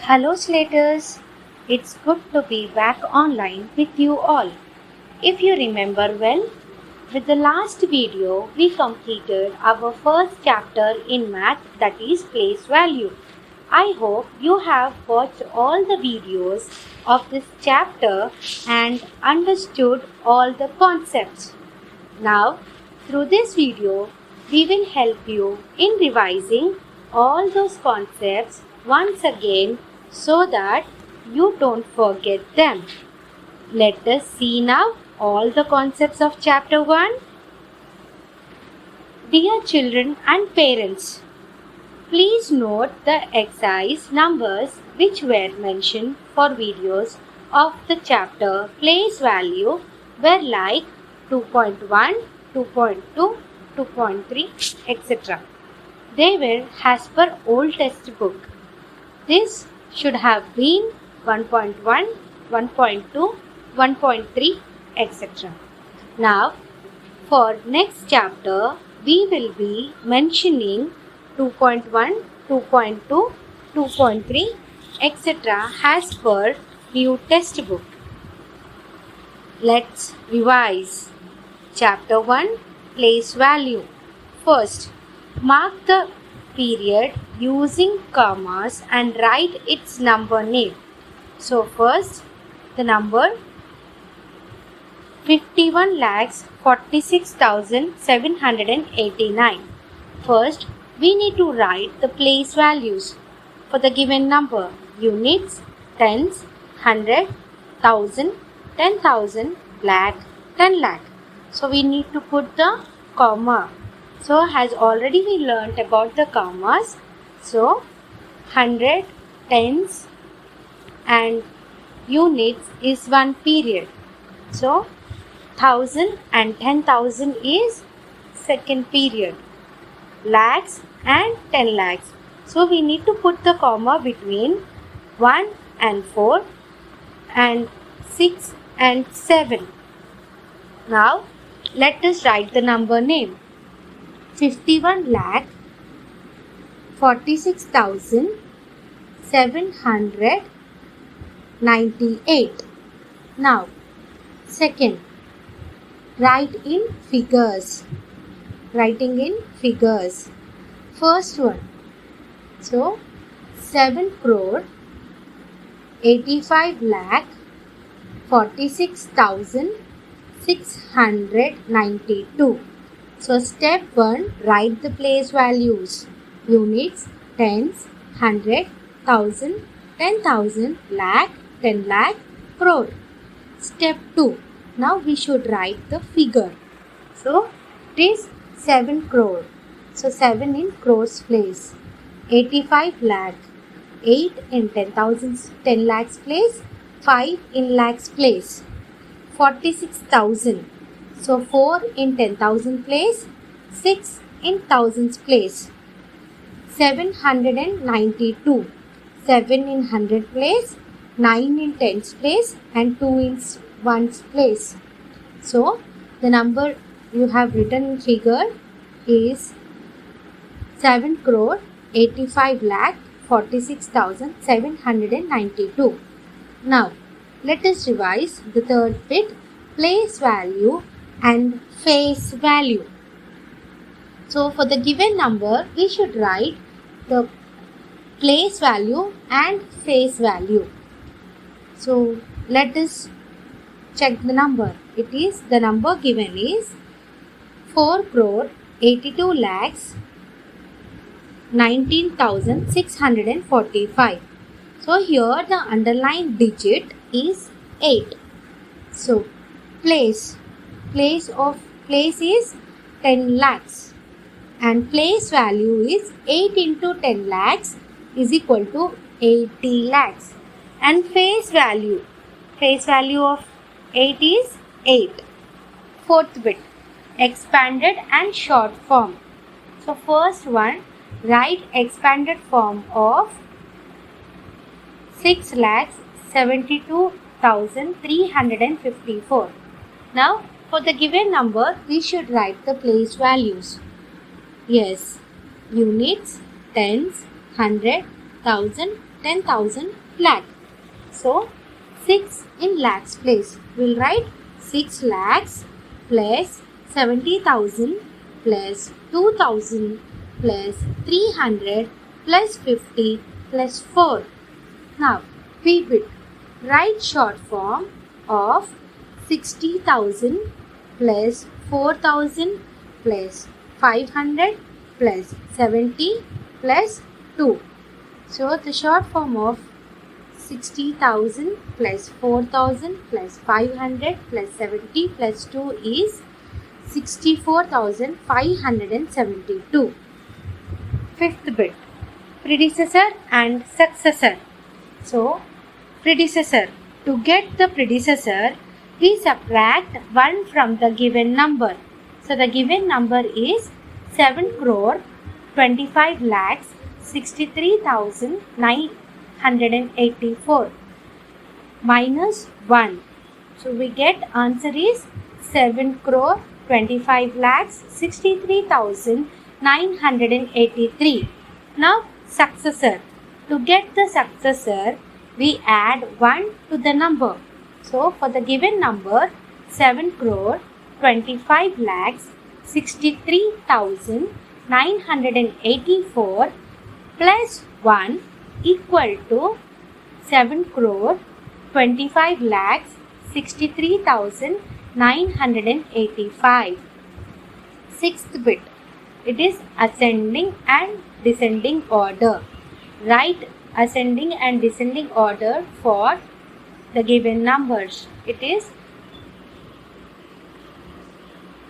Hello Slaters, it's good to be back online with you all. If you remember well, with the last video we completed our first chapter in math, that is place value. I hope you have watched all the videos of this chapter and understood all the concepts. Now, through this video, we will help you in revising all those concepts once again so that you don't forget them. Let us see now all the concepts of chapter 1. Dear children and parents, please note the exercise numbers which were mentioned for videos of the chapter place value were like 2.1, 2.2, 2.3, etc. They were as per old textbook. This should have been 1.1, 1.2, 1.3, etc. Now, for next chapter, we will be mentioning 2.1, 2.2, 2.3, etc. as per new textbook. Let's revise. Chapter 1, place value. First, mark the period using commas and write its number name. So first, the number 51,46,789. First, we need to write the place values for the given number: units, tens, hundred, thousand, 10,000, lakh, 10 lakh. So we need to put the comma. So as already we learnt about the commas, so 100, tens and units is one period. So 1000 and 10,000 is second period. Lakhs and 10 lakhs. So we need to put the comma between 1 and 4 and 6 and 7. Now let us write the number name. 51 lakh 46,798. Now, second, write in figures. Writing in figures. First one, so 7 crore 85 lakh 46,692. So step 1, write the place values: units, tens, hundred, thousand, 10,000, lakh, 10 lakh, crore. Step 2, now we should write the figure. So it is 7 crore. So 7 in crores place. 85 lakh. 8 in 10,000, 10 lakhs place. 5 in lakhs place. 46,000. So 4 in 10,000 place, 6 in thousands place. 792. 7 in 100 place, 9 in tens place and 2 in ones place. So the number you have written in figure is 7 crore 85 lakh 46,792. Now let us revise the third bit: place value and face value. So for the given number, we should write the place value and face value. So let us check the number. It is, the number given is 4 crore 82 lakhs 19,645. So here the underlined digit is 8. So place is 10 lakhs and place value is 8 into 10 lakhs is equal to 80 lakhs. And face value of 8 is 8. Fourth bit, expanded and short form. So first one, write expanded form of 6,72,354. Now for the given number, we should write the place values. Yes, units, tens, hundred, thousand, 10,000 lakh. So 6 in lakhs place. We'll write 6 lakhs plus 70,000 plus 2,000 plus 300 plus 50 plus 4. Now VBIT. Write short form of 60,000 plus 4,000 plus 500 plus 70 plus 2. So the short form of 60,000 plus 4,000 plus 500 plus 70 plus 2 is 64,572. Fifth bit. Predecessor and successor. So predecessor. To get the predecessor, we subtract 1 from the given number. So the given number is 7 crore 25 lakhs 63,984 minus 1. So we get answer is 7 crore 25 lakhs 63,983. Now successor. To get the successor, we add 1 to the number. So for the given number 7 crore 25 lakhs 63,984 plus 1 equal to 7 crore 25 lakhs 63,985. Sixth bit. It is ascending and descending order. Write ascending and descending order for the given numbers. It is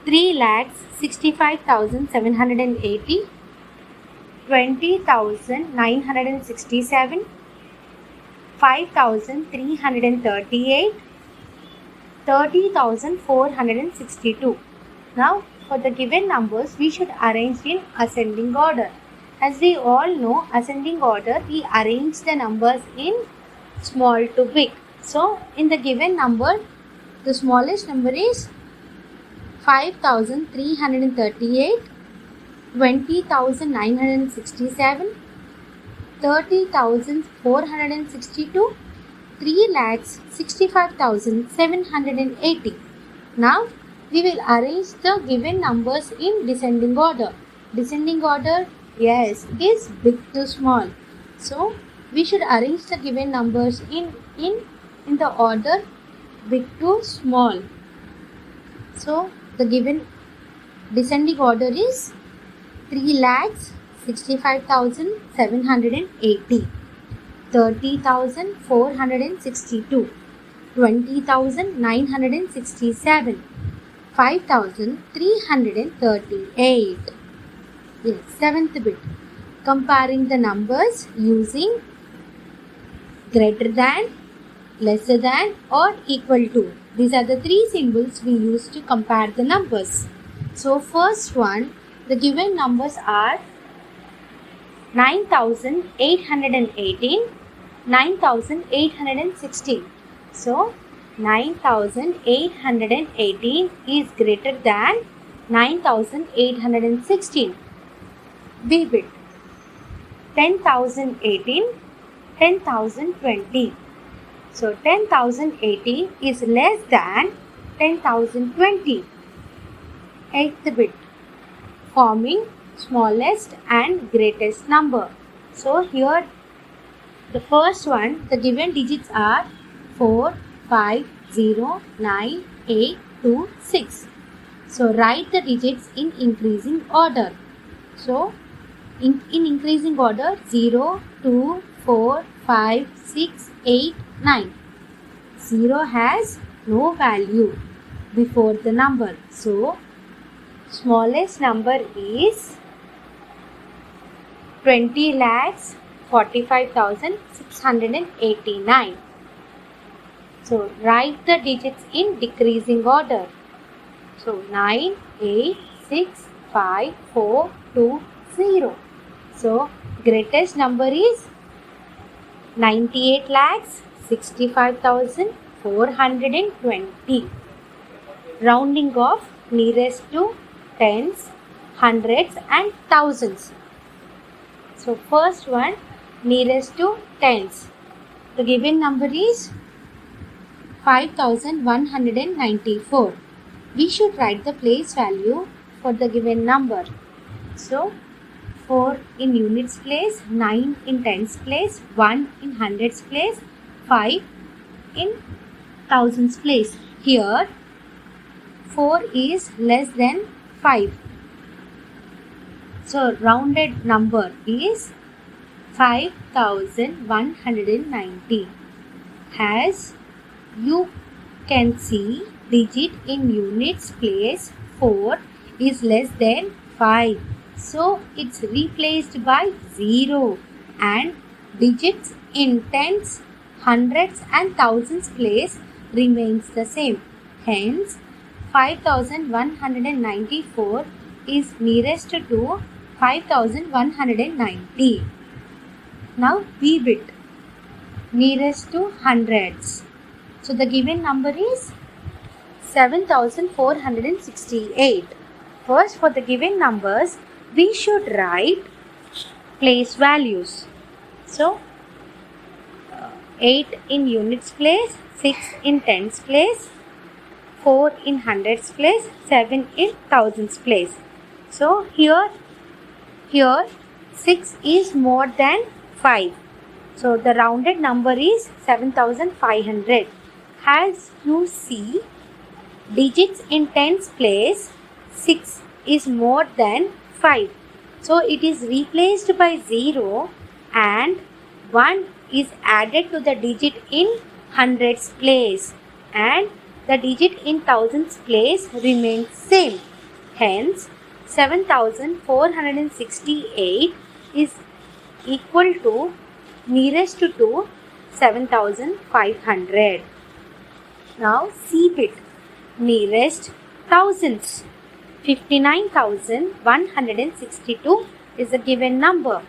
3,65,780, 20,967, 5,338, 30,462. Now for the given numbers, we should arrange in ascending order. As we all know, ascending order, we arrange the numbers in small to big. So in the given number, the smallest number is 5,338, 20,967, 30,462, 3,65,780. Now we will arrange the given numbers in descending order. Descending order, yes, is big to small. So we should arrange the given numbers in the order big to small. So the given descending order is 3,65,780, 30,462, 20,967, 5,338. Yes, seventh bit. Comparing the numbers using greater than, lesser than or equal to. These are the three symbols we use to compare the numbers. So first one, the given numbers are 9,818, 9,816. So 9,818 is greater than 9,816. B bit. 10,018, 10,020. So 10,018 is less than 10,020. Eighth bit. Forming smallest and greatest number. So here the first one, the given digits are 4, 5, 0, 9, 8, 2, 6. So write the digits in increasing order. So in increasing order 0, 2, 4, 5, 6, 8, 9. 0 has no value before the number. So smallest number is 20,45,689. So write the digits in decreasing order. So 9, 8, 6, 5, 4, 2, 0. So greatest number is 98,65,420. Rounding off nearest to tens, hundreds and thousands. So first one, nearest to tens. The given number is 5194. We should write the place value for the given number. So 4 in units place, 9 in tens place, 1 in hundreds place, 5 in thousands place. Here 4 is less than 5. So rounded number is 5190. As you can see, digit in units place 4 is less than 5. So it's replaced by 0, and digits in tens, hundreds and thousands place remains the same. Hence 5194 is nearest to 5190. Now B bit, nearest to hundreds. So the given number is 7468. First, for the given numbers, we should write place values. So 8 in units place, 6 in tens place, 4 in hundreds place, 7 in thousands place. So here 6 is more than 5. So the rounded number is 7500. As you see, digits in tens place 6 is more than 5. So it is replaced by 0, and 1 is added to the digit in hundreds place, and the digit in thousands place remains same. Hence 7468 is equal to nearest to 7500. Now C bit, nearest thousands. 59,162 is a given number.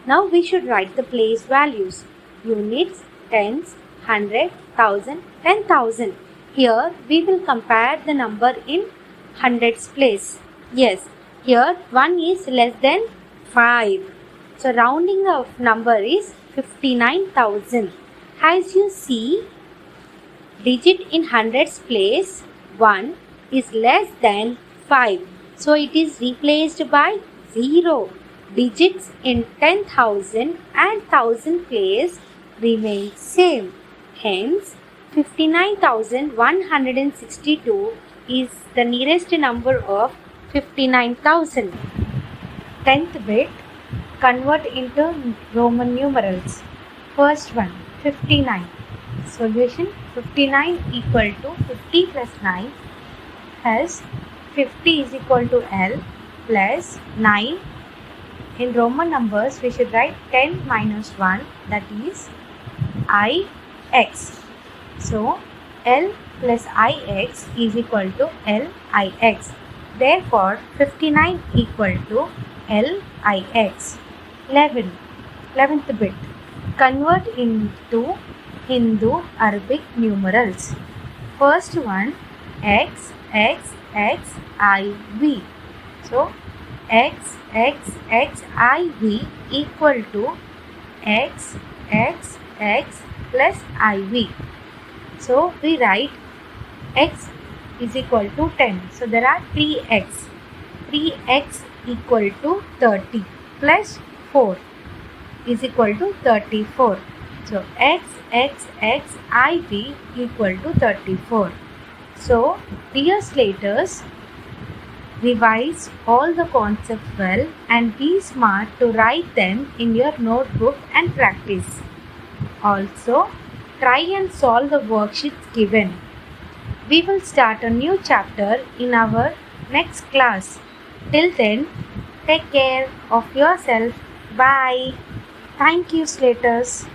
Now we should write the place values. Units, tens, 100, 1000, 10,000. Here we will compare the number in hundreds place. Yes, here 1 is less than 5. So rounding of number is 59,000. As you see, digit in hundreds place 1 is less than 5. So it is replaced by 0. Digits in 10,000 and 1000 place remain same. Hence 59,162 is the nearest number of 59,000. 10th bit, convert into Roman numerals. First one, 59. Solution, 59 equal to 50 plus 9, as 50 is equal to L plus 9. In Roman numbers, we should write 10 minus 1, that is Ix. So L plus Ix is equal to Lix. Therefore 59 equal to Lix. 11th bit, convert into Hindu Arabic numerals. First one, X, X, X, I, V. So X, X, X, I, V equal to X, X, X plus I, V. So we write X is equal to 10. So there are 3X. 3X equal to 30 plus 4 is equal to 34. So X, X, X, I, V equal to 34. So dear slaters, revise all the concepts well and be smart to write them in your notebook and practice. Also, try and solve the worksheets given. We will start a new chapter in our next class. Till then, take care of yourself. Bye. Thank you, slaters.